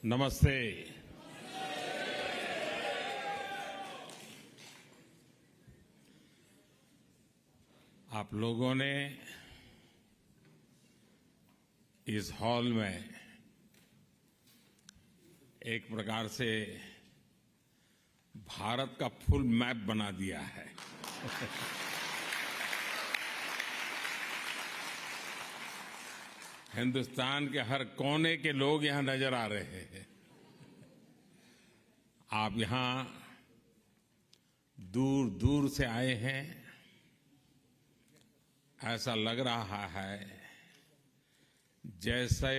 नमस्ते। आप लोगों ने इस हॉल में एक प्रकार से भारत का फुल मैप बना दिया है। हिंदुस्तान के हर कोने के लोग यहां नजर आ रहे हैं। आप यहां दूर दूर से आए हैं। ऐसा लग रहा है जैसे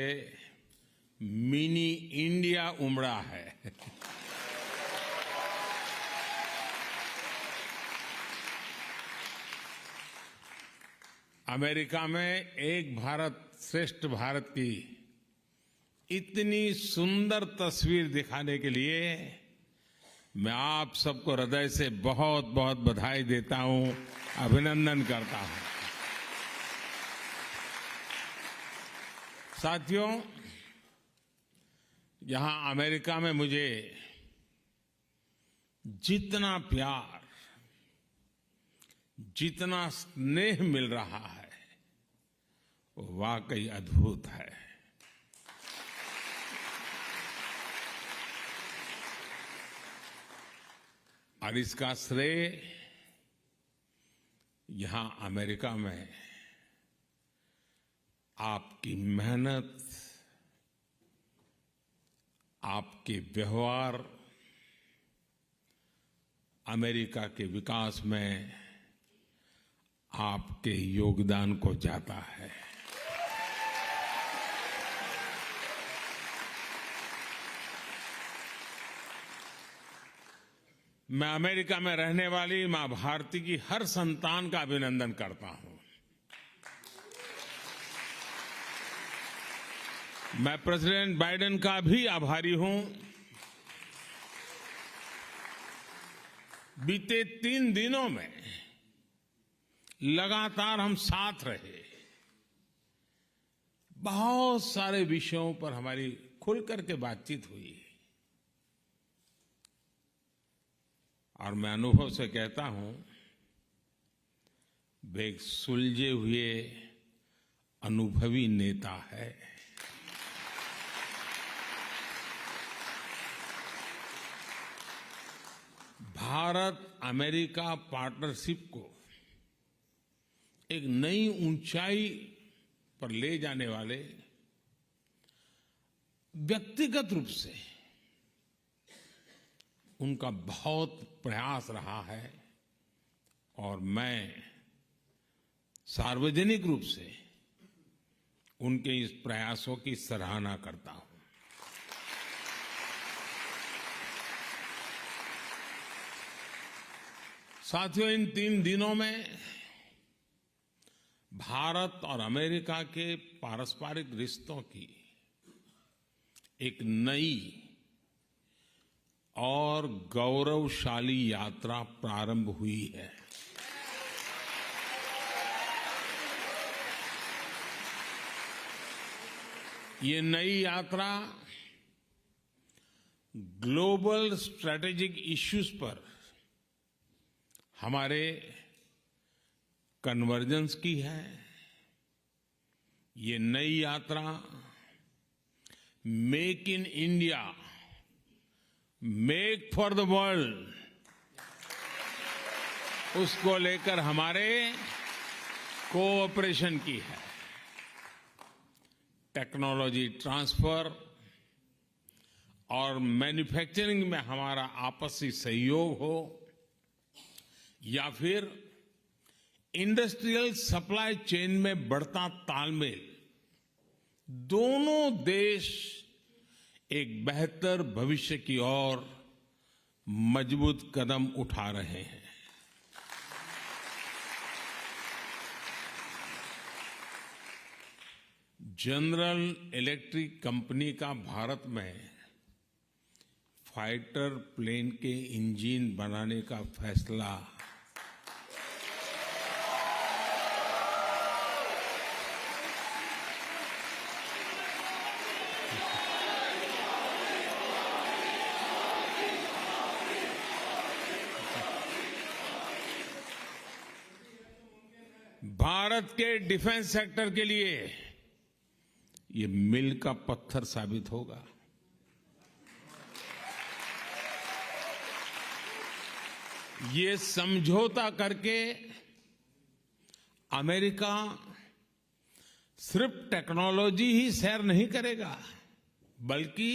मिनी इंडिया उमड़ा है। अमेरिका में एक भारत श्रेष्ठ भारत की इतनी सुंदर तस्वीर दिखाने के लिए मैं आप सबको हृदय से बहुत बहुत बधाई देता हूं, अभिनंदन करता हूं। साथियों, यहां अमेरिका में मुझे जितना प्यार, जितना स्नेह मिल रहा है वो वाकई अद्भुत है। और इसका श्रेय यहां अमेरिका में आपकी मेहनत, आपके व्यवहार, अमेरिका के विकास में आपके योगदान को जाता है। मैं अमेरिका में रहने वाली मां भारती की हर संतान का अभिनंदन करता हूं। मैं प्रेसिडेंट बाइडेन का भी आभारी हूं। बीते 3 दिनों में लगातार हम साथ रहे। बहुत सारे विषयों पर हमारी खुल करके बातचीत हुई और मैं अनुभव से कहता हूं, वे एक सुलझे हुए अनुभवी नेता है। भारत अमेरिका पार्टनरशिप को एक नई ऊंचाई पर ले जाने वाले व्यक्तिगत रूप से उनका बहुत प्रयास रहा है और मैं सार्वजनिक रूप से उनके इस प्रयासों की सराहना करता हूं। साथियों, इन 3 दिनों में भारत और अमेरिका के पारस्परिक रिश्तों की एक नई और गौरवशाली यात्रा प्रारंभ हुई है। ये नई यात्रा ग्लोबल स्ट्रैटेजिक इश्यूज पर हमारे कन्वर्जेंस की है। ये नई यात्रा make in India, make for the world, उसको लेकर हमारे कोऑपरेशन की है। टेक्नोलॉजी ट्रांसफर और मैन्युफैक्चरिंग में हमारा आपसी सहयोग हो या फिर इंडस्ट्रियल सप्लाई चेन में बढ़ता तालमेल, दोनों देश एक बेहतर भविष्य की ओर मजबूत कदम उठा रहे हैं। जनरल इलेक्ट्रिक कंपनी का भारत में फाइटर प्लेन के इंजन बनाने का फैसला भारत के डिफेंस सेक्टर के लिए ये मील का पत्थर साबित होगा। ये समझौता करके अमेरिका सिर्फ टेक्नोलॉजी ही शेयर नहीं करेगा, बल्कि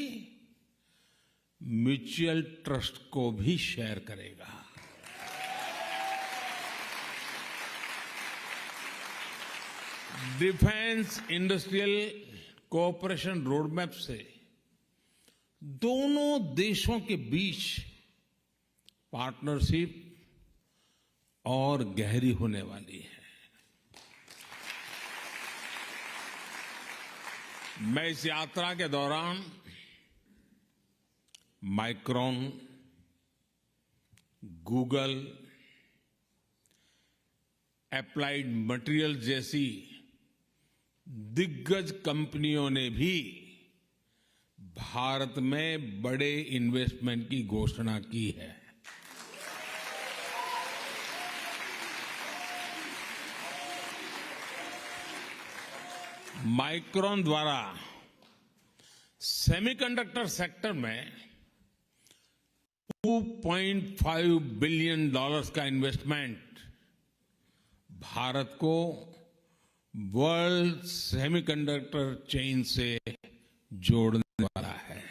म्यूचुअल ट्रस्ट को भी शेयर करेगा। डिफेंस इंडस्ट्रियल कोऑपरेशन रोडमैप से दोनों देशों के बीच पार्टनरशिप और गहरी होने वाली है। मैं इस यात्रा के दौरान माइक्रॉन, गूगल, एप्लाइड मटेरियल जैसी दिग्गज कंपनियों ने भी भारत में बड़े इन्वेस्टमेंट की घोषणा की है। माइक्रॉन द्वारा सेमीकंडक्टर सेक्टर में $2.5 बिलियन का इन्वेस्टमेंट भारत को वर्ल्ड सेमीकंडक्टर चेन से जोड़ने वाला है।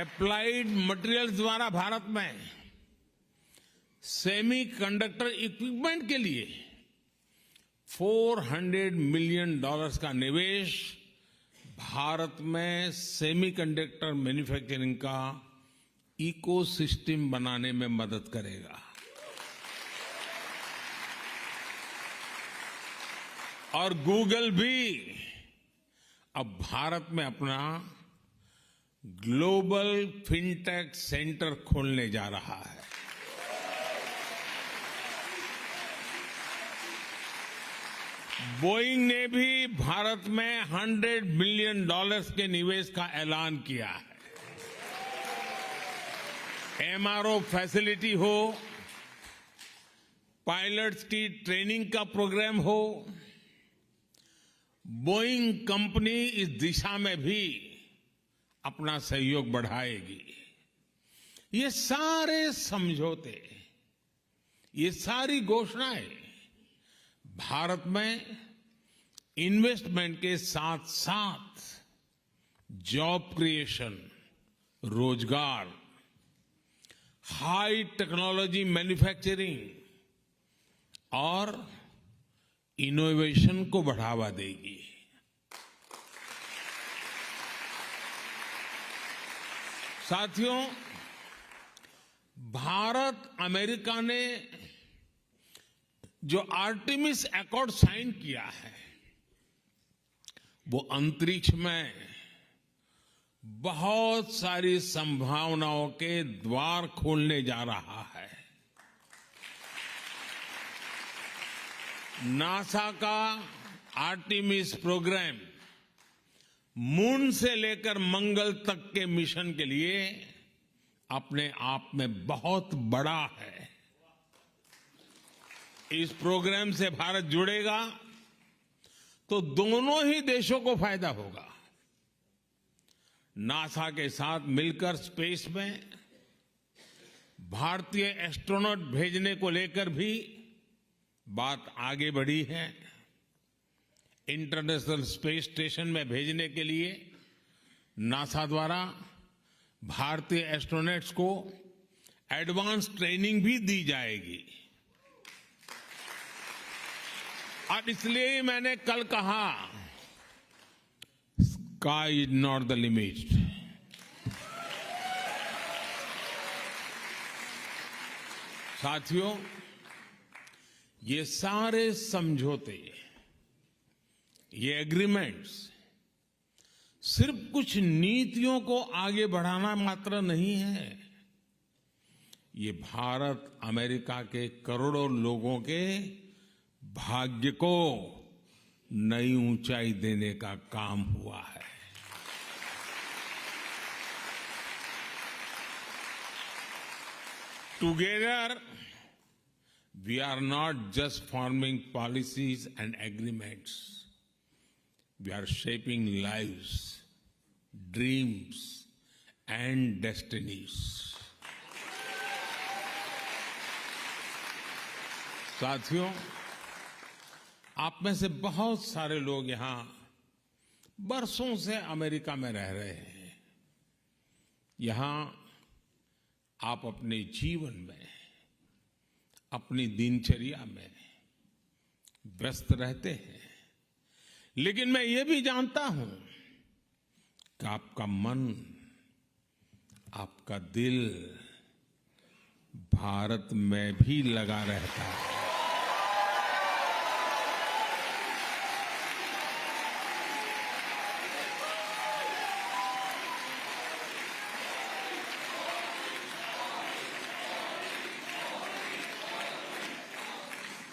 एप्लाइड मटेरियल्स द्वारा भारत में सेमीकंडक्टर इक्विपमेंट के लिए $400 मिलियन का निवेश भारत में सेमीकंडक्टर मैन्युफैक्चरिंग का इकोसिस्टम बनाने में मदद करेगा। और गूगल भी अब भारत में अपना ग्लोबल फिनटेक सेंटर खोलने जा रहा है। बोइंग ने भी भारत में $100 मिलियन के निवेश का ऐलान किया है। एमआरओ फैसिलिटी हो, पायलट्स की ट्रेनिंग का प्रोग्राम हो, बोइंग कंपनी इस दिशा में भी अपना सहयोग बढ़ाएगी। ये सारे समझौते, ये सारी घोषणाएं भारत में इन्वेस्टमेंट के साथ साथ जॉब क्रिएशन, रोजगार, हाई टेक्नोलॉजी मैन्युफैक्चरिंग और इनोवेशन को बढ़ावा देगी। साथियों, भारत अमेरिका ने जो आर्टेमिस अकॉर्ड साइन किया है, वो अंतरिक्ष में बहुत सारी संभावनाओं के द्वार खोलने जा रहा है। नासा का आर्टेमिस प्रोग्राम मून से लेकर मंगल तक के मिशन के लिए अपने आप में बहुत बड़ा है। इस प्रोग्राम से भारत जुड़ेगा तो दोनों ही देशों को फायदा होगा। नासा के साथ मिलकर स्पेस में भारतीय एस्ट्रोनॉट भेजने को लेकर भी बात आगे बढ़ी है। इंटरनेशनल स्पेस स्टेशन में भेजने के लिए नासा द्वारा भारतीय एस्ट्रोनॉट्स को एडवांस ट्रेनिंग भी दी जाएगी। और इसलिए मैंने कल कहा, sky is not the limit. साथियों, ये सारे समझौते, ये एग्रीमेंट्स सिर्फ कुछ नीतियों को आगे बढ़ाना मात्र नहीं है। ये भारत अमेरिका के करोड़ों लोगों के भाग्य को नई ऊंचाई देने का काम हुआ है। Together, we are not just forming policies and agreements. We are shaping lives, dreams, and destinies. साथियों, आप में से बहुत सारे लोग यहां बरसों से अमेरिका में रह रहे हैं। यहां आप अपने जीवन में, अपनी दिनचर्या में व्यस्त रहते हैं, लेकिन मैं ये भी जानता हूं कि आपका मन, आपका दिल भारत में भी लगा रहता है।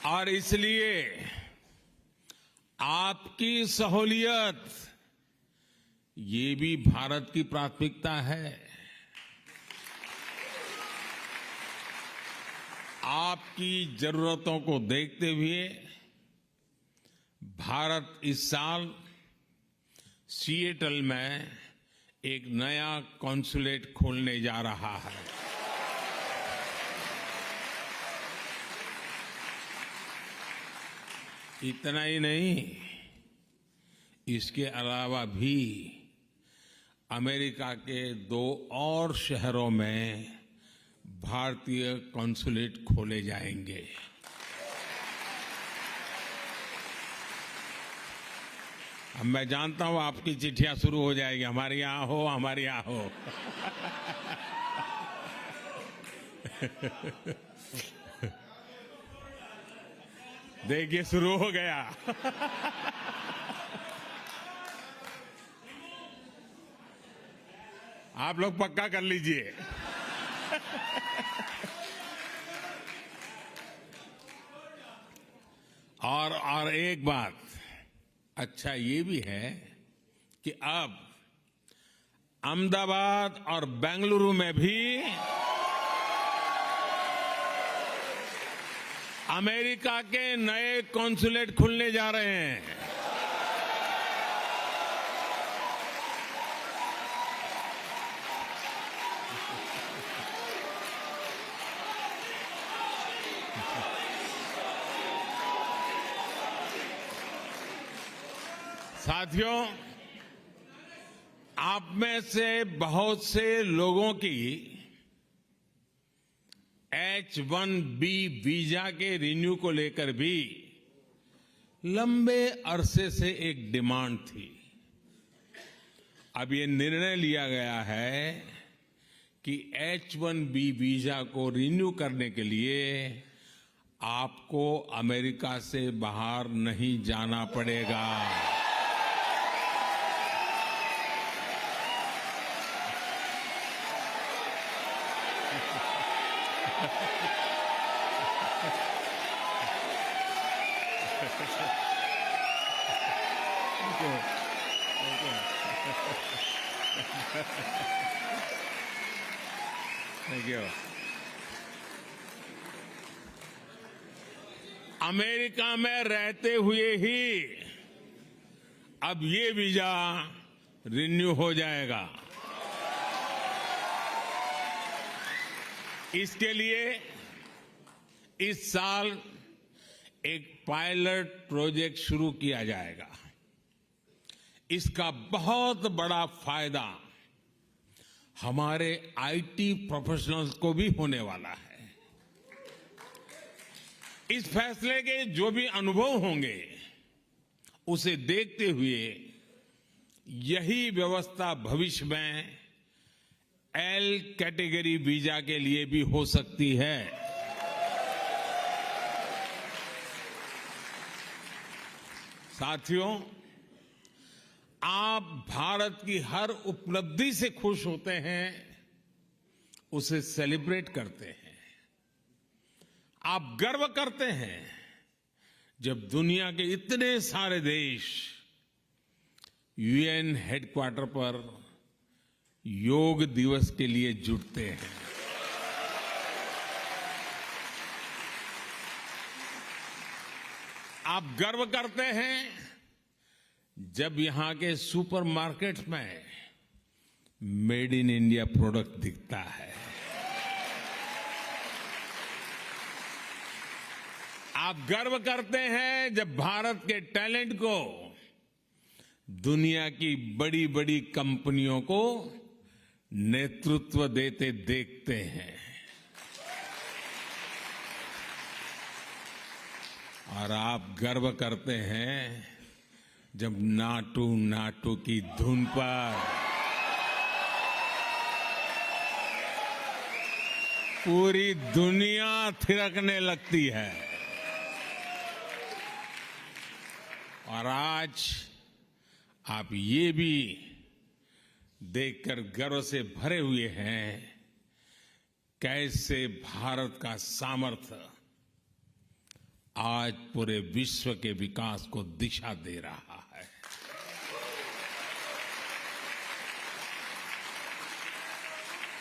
और इसलिए आपकी सहूलियत ये भी भारत की प्राथमिकता है। आपकी जरूरतों को देखते हुए भारत इस साल सिएटल में एक नया कॉन्सुलेट खोलने जा रहा है। इतना ही नहीं, इसके अलावा भी अमेरिका के 2 और शहरों में भारतीय कॉन्सुलेट खोले जाएंगे। अब मैं जानता हूं आपकी चिट्ठियां शुरू हो जाएगी, हमारे यहां हो, हमारे यहां हो। देखिए, शुरू हो गया। आप लोग पक्का कर लीजिए। और एक बात अच्छा ये भी है कि अब अहमदाबाद और बेंगलुरु में भी अमेरिका के नए कॉन्सुलेट खुलने जा रहे हैं। साथियों, आप में से बहुत से लोगों की H-1B वीजा के रिन्यू को लेकर भी लंबे अरसे से एक डिमांड थी। अब ये निर्णय लिया गया है कि H-1B वीजा को रिन्यू करने के लिए आपको अमेरिका से बाहर नहीं जाना पड़ेगा। Thank you. अमेरिका में रहते हुए ही अब ये वीजा रिन्यू हो जाएगा। इसके लिए इस साल एक पायलट प्रोजेक्ट शुरू किया जाएगा। इसका बहुत बड़ा फायदा हमारे आईटी प्रोफेशनल्स को भी होने वाला है। इस फैसले के जो भी अनुभव होंगे उसे देखते हुए यही व्यवस्था भविष्य में एल कैटेगरी वीजा के लिए भी हो सकती है। साथियों, आप भारत की हर उपलब्धि से खुश होते हैं, उसे सेलिब्रेट करते हैं। आप गर्व करते हैं जब दुनिया के इतने सारे देश यूएन हेडक्वार्टर पर योग दिवस के लिए जुटते हैं। आप गर्व करते हैं जब यहां के सुपरमार्केट्स में मेड इन इंडिया प्रोडक्ट दिखता है। आप गर्व करते हैं जब भारत के टैलेंट को दुनिया की बड़ी बड़ी कंपनियों को नेतृत्व देते देखते हैं। और आप गर्व करते हैं जब नाटू नाटू की धुन पर पूरी दुनिया थिरकने लगती है। और आज आप ये भी देखकर गर्व से भरे हुए हैं कैसे भारत का सामर्थ्य आज पूरे विश्व के विकास को दिशा दे रहा है।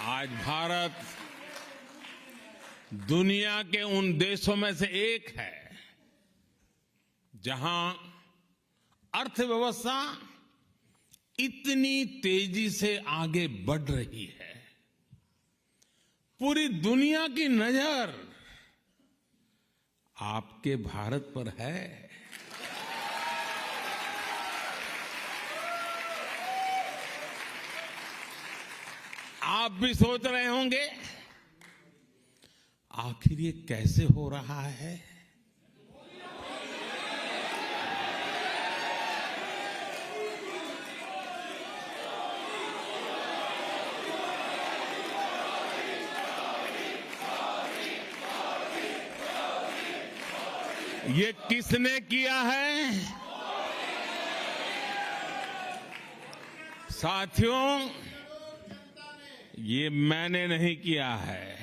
आज भारत दुनिया के उन देशों में से एक है जहां अर्थव्यवस्था इतनी तेजी से आगे बढ़ रही है। पूरी दुनिया की नजर आपके भारत पर है। आप भी सोच रहे होंगे आखिर ये कैसे हो रहा है। ये किसने किया है? साथियों, ये मैंने नहीं किया है,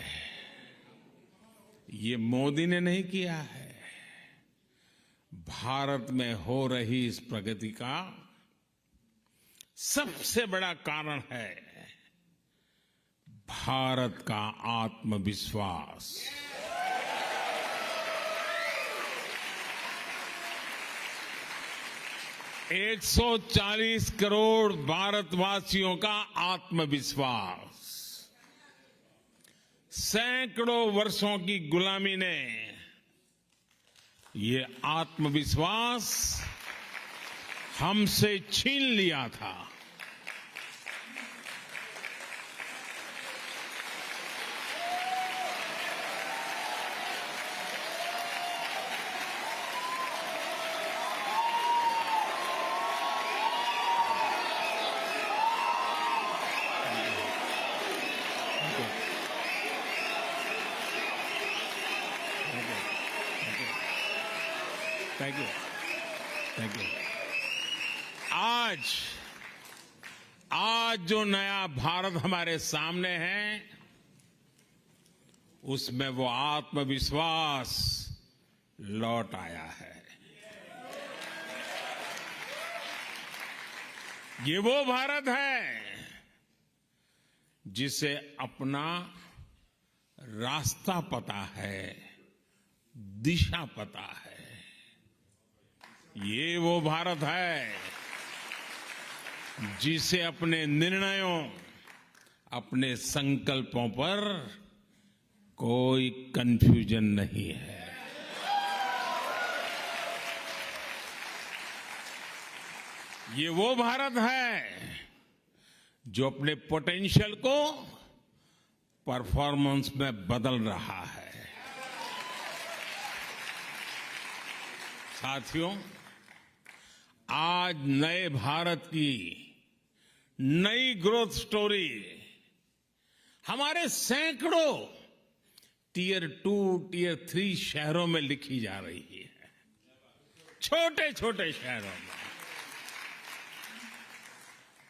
ये मोदी ने नहीं किया है। भारत में हो रही इस प्रगति का सबसे बड़ा कारण है भारत का आत्मविश्वास। एक 140 करोड़ भारतवासियों का आत्मविश्वास। सैकड़ों वर्षों की गुलामी ने ये आत्मविश्वास हमसे छीन लिया था। Thank you, thank you. आज जो नया भारत हमारे सामने है, उसमें वो आत्मविश्वास लौट आया है। ये वो भारत है जिसे अपना रास्ता पता है, दिशा पता है। ये वो भारत है जिसे अपने निर्णयों, अपने संकल्पों पर कोई कंफ्यूजन नहीं है। ये वो भारत है जो अपने पोटेंशियल को परफॉर्मेंस में बदल रहा है। साथियों, आज नए भारत की नई ग्रोथ स्टोरी हमारे सैकड़ों टियर 2, टियर 3 शहरों में लिखी जा रही है। छोटे छोटे शहरों में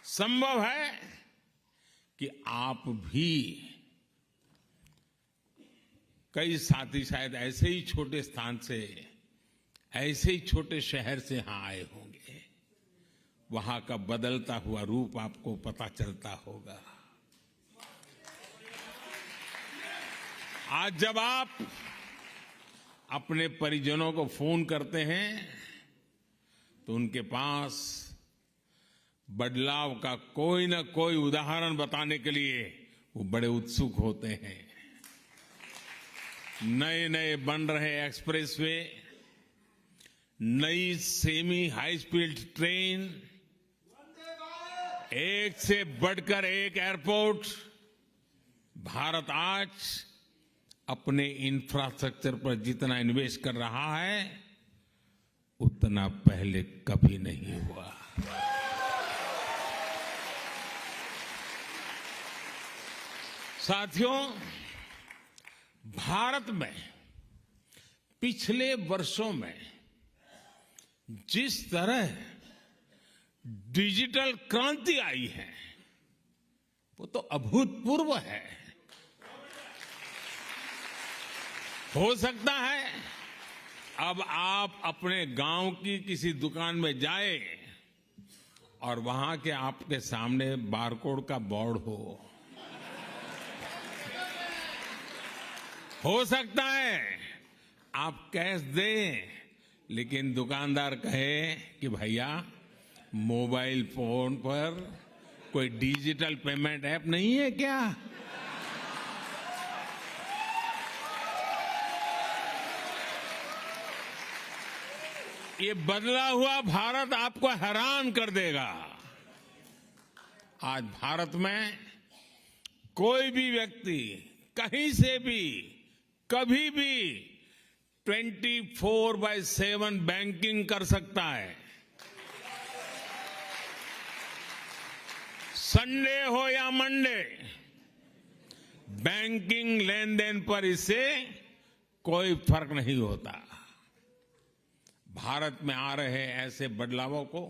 संभव है कि आप भी, कई साथी शायद ऐसे ही छोटे स्थान से, ऐसे ही छोटे शहर से यहां आए होंगे। वहां का बदलता हुआ रूप आपको पता चलता होगा। आज जब आप अपने परिजनों को फोन करते हैं तो उनके पास बदलाव का कोई न कोई उदाहरण बताने के लिए वो बड़े उत्सुक होते हैं। नए नए बन रहे एक्सप्रेसवे, नई सेमी हाई स्पीड ट्रेन, एक से बढ़कर एक एयरपोर्ट, भारत आज अपने इंफ्रास्ट्रक्चर पर जितना इन्वेस्ट कर रहा है उतना पहले कभी नहीं हुआ। साथियों, भारत में पिछले वर्षों में जिस तरह डिजिटल क्रांति आई है वो तो अभूतपूर्व है। हो सकता है अब आप अपने गांव की किसी दुकान में जाए और वहां के आपके सामने बारकोड का बोर्ड हो सकता है आप कैश दें, लेकिन दुकानदार कहे कि भैया मोबाइल फोन पर कोई डिजिटल पेमेंट ऐप नहीं है क्या? ये बदला हुआ भारत आपको हैरान कर देगा। आज भारत में कोई भी व्यक्ति कहीं से भी कभी भी 24/7 बैंकिंग कर सकता है। संडे हो या मंडे, बैंकिंग लेन देन पर इससे कोई फर्क नहीं होता। भारत में आ रहे ऐसे बदलावों को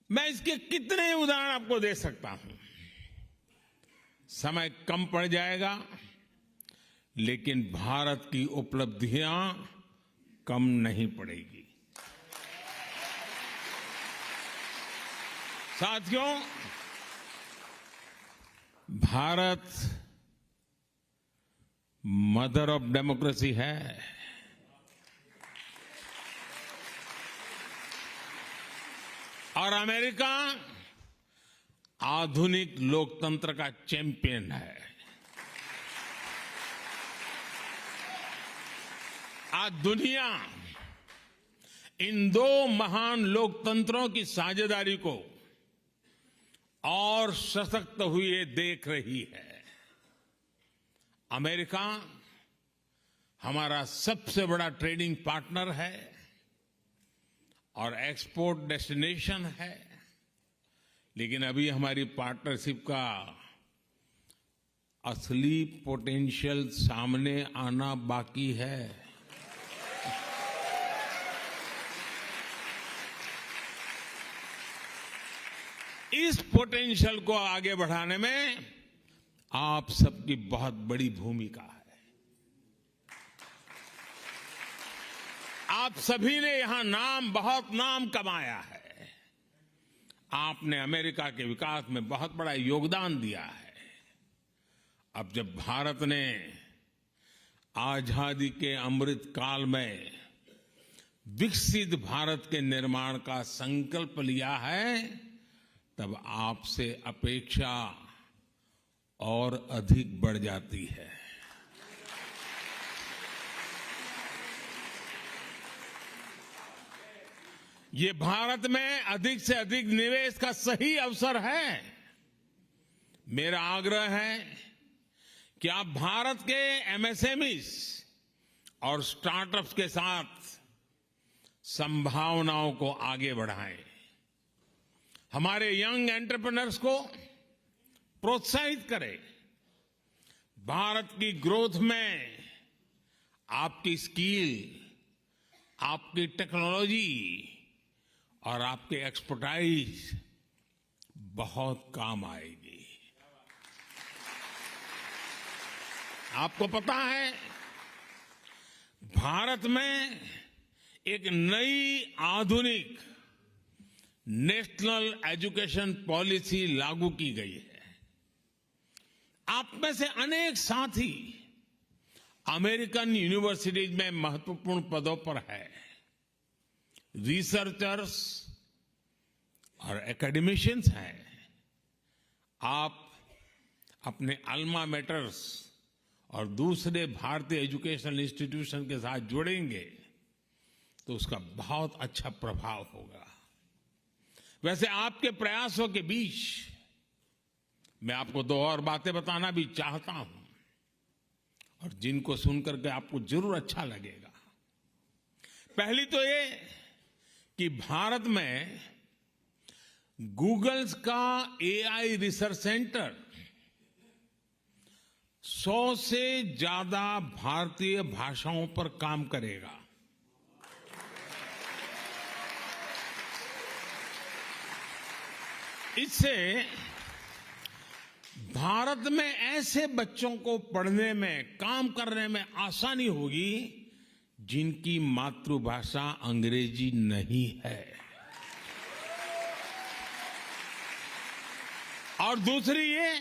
मैं इसके कितने उदाहरण आपको दे सकता हूं, समय कम पड़ जाएगा, लेकिन भारत की उपलब्धियां कम नहीं पड़ेगी। साथियों, भारत मदर ऑफ डेमोक्रेसी है। और अमेरिका आधुनिक लोकतंत्र का चैंपियन है। आज दुनिया इन दो महान लोकतंत्रों की साझेदारी को और सशक्त हुए देख रही है। अमेरिका हमारा सबसे बड़ा ट्रेडिंग पार्टनर है और एक्सपोर्ट डेस्टिनेशन है, लेकिन अभी हमारी पार्टनरशिप का असली पोटेंशियल सामने आना बाकी है। इस पोटेंशियल को आगे बढ़ाने में आप सबकी बहुत बड़ी भूमिका है। आप सभी ने यहां बहुत नाम कमाया है। आपने अमेरिका के विकास में बहुत बड़ा योगदान दिया है। अब जब भारत ने आजादी के अमृत काल में विकसित भारत के निर्माण का संकल्प लिया है, तब आपसे अपेक्षा और अधिक बढ़ जाती है। ये भारत में अधिक से अधिक निवेश का सही अवसर है। मेरा आग्रह है कि आप भारत के एमएसएमईज और स्टार्टअप्स के साथ संभावनाओं को आगे बढ़ाएं। हमारे यंग एंटरप्रेन्योर्स को प्रोत्साहित करें। भारत की ग्रोथ में आपकी स्किल, आपकी टेक्नोलॉजी और आपके एक्सपर्टाइज बहुत काम आएगी। आपको पता है, भारत में एक नई आधुनिक नेशनल एजुकेशन पॉलिसी लागू की गई है। आप में से अनेक साथी अमेरिकन यूनिवर्सिटीज में महत्वपूर्ण पदों पर है, रिसर्चर्स और एकेडमिशियंस हैं। आप अपने अल्मा मैटर्स और दूसरे भारतीय एजुकेशनल इंस्टीट्यूशन के साथ जुड़ेंगे तो उसका बहुत अच्छा प्रभाव होगा। वैसे आपके प्रयासों के बीच मैं आपको दो और बातें बताना भी चाहता हूं और जिनको सुनकर के आपको जरूर अच्छा लगेगा। पहली तो ये कि भारत में गूगल्स का एआई रिसर्च सेंटर 100 से ज्यादा भारतीय भाषाओं पर काम करेगा। इससे भारत में ऐसे बच्चों को पढ़ने में, काम करने में आसानी होगी जिनकी मातृभाषा अंग्रेजी नहीं है। और दूसरी ये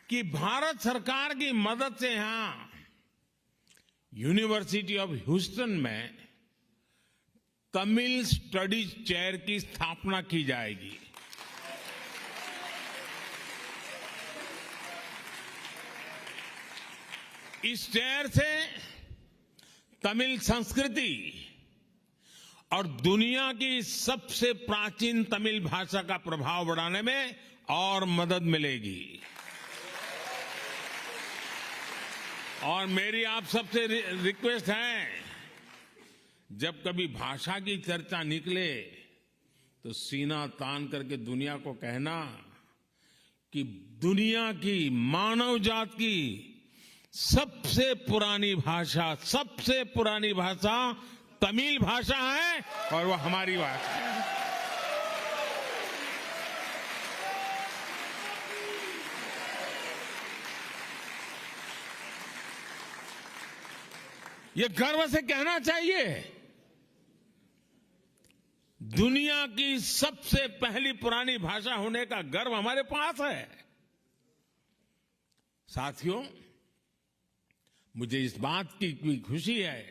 कि भारत सरकार की मदद से यहां यूनिवर्सिटी ऑफ ह्यूस्टन में तमिल स्टडीज चेयर की स्थापना की जाएगी। इस चेयर से तमिल संस्कृति और दुनिया की सबसे प्राचीन तमिल भाषा का प्रभाव बढ़ाने में और मदद मिलेगी। और मेरी आप सबसे रिक्वेस्ट है, जब कभी भाषा की चर्चा निकले तो सीना तान करके दुनिया को कहना कि दुनिया की, मानव जात की सबसे पुरानी भाषा तमिल भाषा है और वो हमारी भाषा है। ये गर्व से कहना चाहिए, दुनिया की सबसे पहली पुरानी भाषा होने का गर्व हमारे पास है। साथियों, मुझे इस बात की भी खुशी है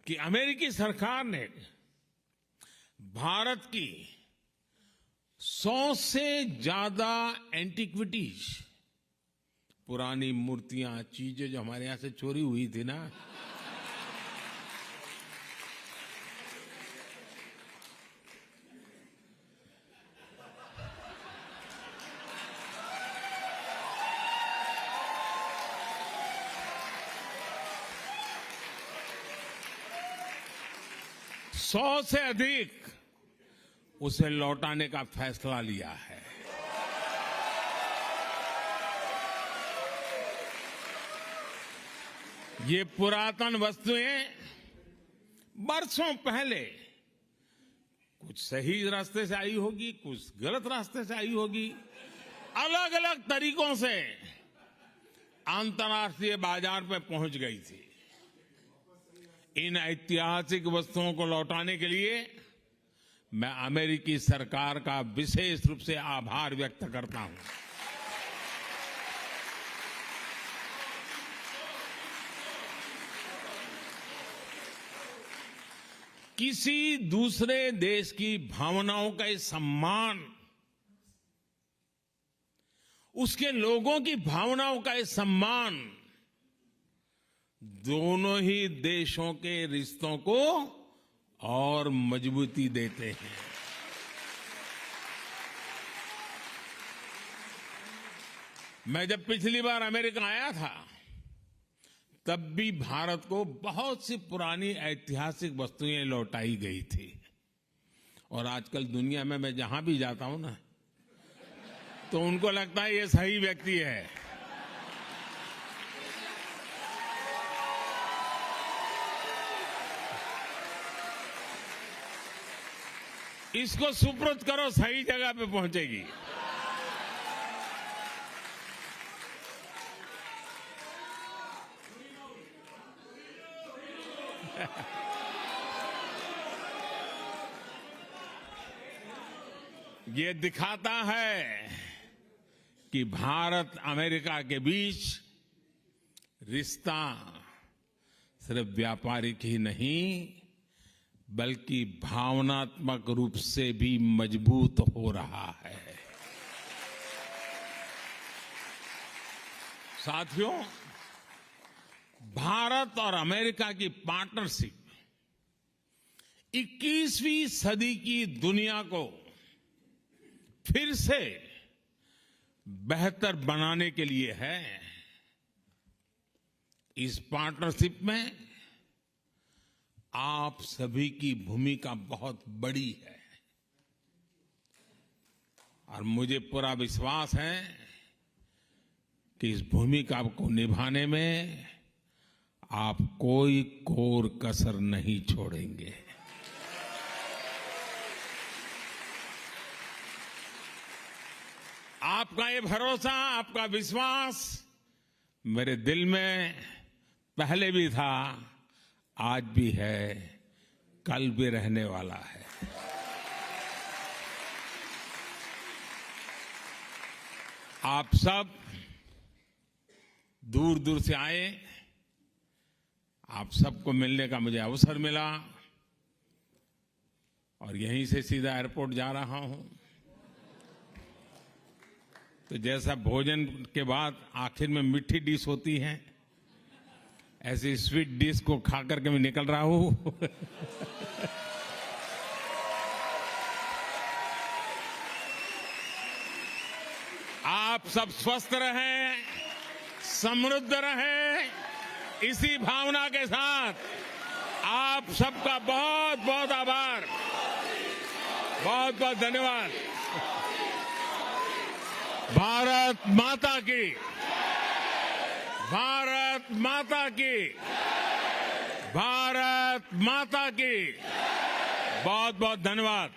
कि अमेरिकी सरकार ने भारत की 100 से ज्यादा एंटिक्विटीज, पुरानी मूर्तियां, चीजें जो हमारे यहां से चोरी हुई थी ना, सौ से अधिक उसे लौटाने का फैसला लिया है। ये पुरातन वस्तुएं बरसों पहले कुछ सही रास्ते से आई होगी, कुछ गलत रास्ते से आई होगी, अलग अलग तरीकों से अंतर्राष्ट्रीय बाजार पे पहुंच गई थी। इन ऐतिहासिक वस्तुओं को लौटाने के लिए मैं अमेरिकी सरकार का विशेष रूप से आभार व्यक्त करता हूं। किसी दूसरे देश की भावनाओं का सम्मान, उसके लोगों की भावनाओं का सम्मान दोनों ही देशों के रिश्तों को और मजबूती देते हैं। मैं जब पिछली बार अमेरिका आया था तब भी भारत को बहुत सी पुरानी ऐतिहासिक वस्तुएं लौटाई गई थी। और आजकल दुनिया में मैं जहां भी जाता हूं ना, तो उनको लगता है ये सही व्यक्ति है। इसको सुपुर्द करो, सही जगह पे पहुंचेगी। ये दिखाता है कि भारत अमेरिका के बीच रिश्ता सिर्फ व्यापारिक ही नहीं बल्कि भावनात्मक रूप से भी मजबूत हो रहा है। साथियों, भारत और अमेरिका की पार्टनरशिप 21वीं सदी की दुनिया को फिर से बेहतर बनाने के लिए है। इस पार्टनरशिप में आप सभी की भूमिका बहुत बड़ी है और मुझे पूरा विश्वास है कि इस भूमिका को निभाने में आप कोई कोर कसर नहीं छोड़ेंगे। आपका ये भरोसा, आपका विश्वास मेरे दिल में पहले भी था, आज भी है, कल भी रहने वाला है। आप सब दूर दूर से आए, आप सबको मिलने का मुझे अवसर मिला और यहीं से सीधा एयरपोर्ट जा रहा हूं। तो जैसा भोजन के बाद आखिर में मीठी डिश होती है, ऐसी स्वीट डिश को खा करके मैं निकल रहा हूं। आप सब स्वस्थ रहें, समृद्ध रहें, इसी भावना के साथ आप सबका बहुत बहुत आभार, बहुत बहुत धन्यवाद। भारत माता की, भारत माता की, भारत माता की, बहुत बहुत धन्यवाद।